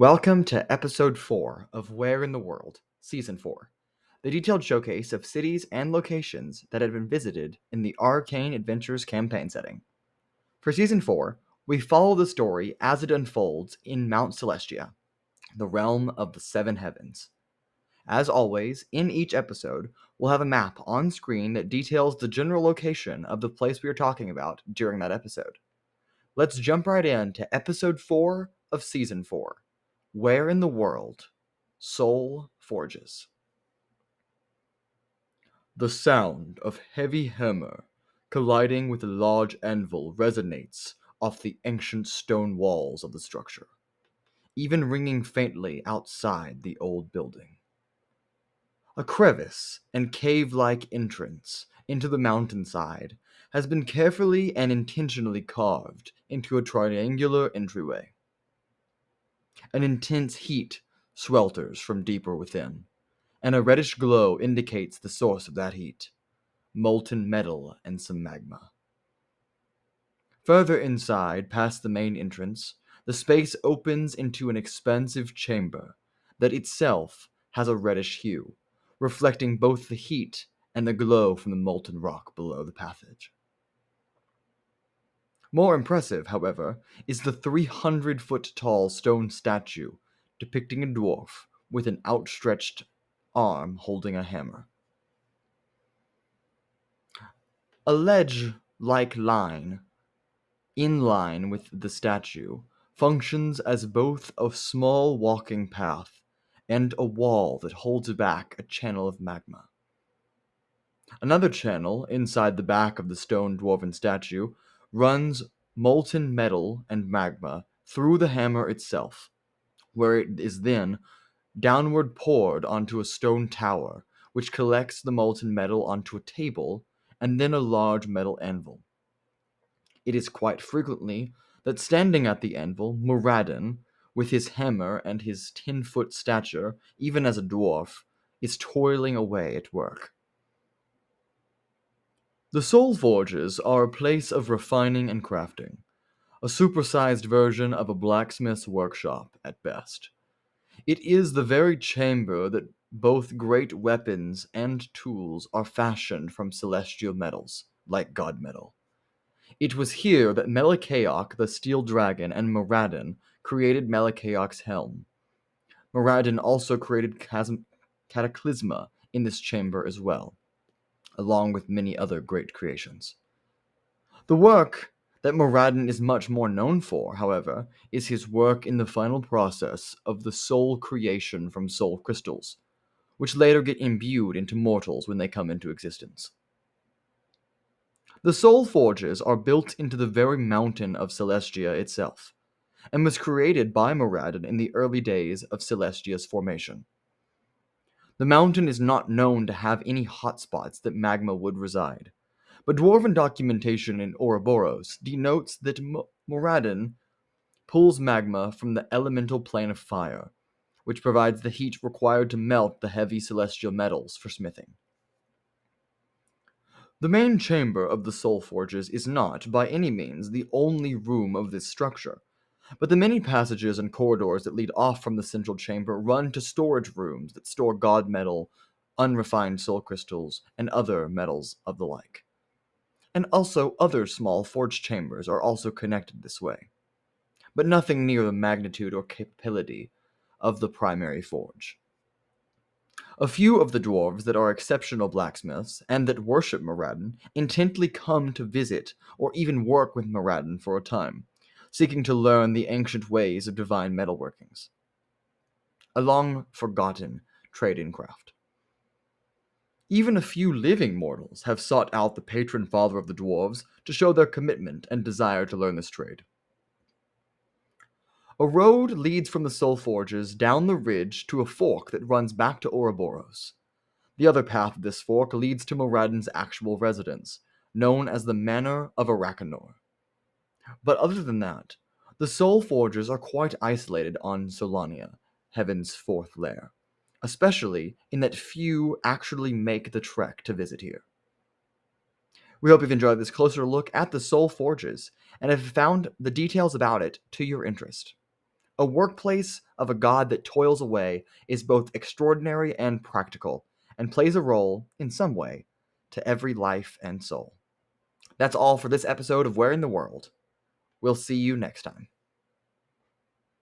Welcome to Episode 4 of Where in the World, Season 4, the detailed showcase of cities and locations that have been visited in the Arcane Adventures campaign setting. For Season 4, we follow the story as it unfolds in Mount Celestia, the realm of the Seven Heavens. As always, in each episode, we'll have a map on screen that details the general location of the place we are talking about during that episode. Let's jump right into Episode 4 of Season 4. Where in the world? Soul Forges. The sound of heavy hammer colliding with a large anvil resonates off the ancient stone walls of the structure, even ringing faintly outside the old building. A crevice and cave-like entrance into the mountainside has been carefully and intentionally carved into a triangular entryway. An intense heat swelters from deeper within, and a reddish glow indicates the source of that heat: molten metal and some magma. Further inside, past the main entrance, the space opens into an expansive chamber that itself has a reddish hue, reflecting both the heat and the glow from the molten rock below the passage. More impressive, however, is the 300-foot-tall stone statue depicting a dwarf with an outstretched arm holding a hammer. A ledge-like line, in line with the statue, functions as both a small walking path and a wall that holds back a channel of magma. Another channel, inside the back of the stone dwarven statue, runs molten metal and magma through the hammer itself, where it is then downward poured onto a stone tower, which collects the molten metal onto a table and then a large metal anvil. It is quite frequently that standing at the anvil, Moradin, with his hammer and his 10-foot stature, even as a dwarf, is toiling away at work. The Soul Forges are a place of refining and crafting, a supersized version of a blacksmith's workshop at best. It is the very chamber that both great weapons and tools are fashioned from celestial metals, like god metal. It was here that Melikaok the Steel Dragon and Moradin created Melikaok's helm. Moradin also created Cataclysma in this chamber as well, along with many other great creations. The work that Moradin is much more known for, however, is his work in the final process of the soul creation from soul crystals, which later get imbued into mortals when they come into existence. The Soul Forges are built into the very mountain of Celestia itself, and was created by Moradin in the early days of Celestia's formation. The mountain is not known to have any hotspots that magma would reside, but dwarven documentation in Ouroboros denotes that Moradin pulls magma from the elemental plane of fire, which provides the heat required to melt the heavy celestial metals for smithing. The main chamber of the Soul Forges is not, by any means, the only room of this structure, but the many passages and corridors that lead off from the central chamber run to storage rooms that store god metal, unrefined soul crystals, and other metals of the like. And also other small forge chambers are also connected this way, but nothing near the magnitude or capability of the primary forge. A few of the dwarves that are exceptional blacksmiths and that worship Moradin intently come to visit or even work with Moradin for a time, seeking to learn the ancient ways of divine metalworkings, a long-forgotten trade in craft. Even a few living mortals have sought out the patron father of the dwarves to show their commitment and desire to learn this trade. A road leads from the Soul Forges down the ridge to a fork that runs back to Ouroboros. The other path of this fork leads to Moradin's actual residence, known as the Manor of Arakanor. But other than that, the Soul Forges are quite isolated on Solania, Heaven's fourth lair, especially in that few actually make the trek to visit here. We hope you've enjoyed this closer look at the Soul Forges and have found the details about it to your interest. A workplace of a god that toils away is both extraordinary and practical, and plays a role, in some way, to every life and soul. That's all for this episode of Where in the World. We'll see you next time.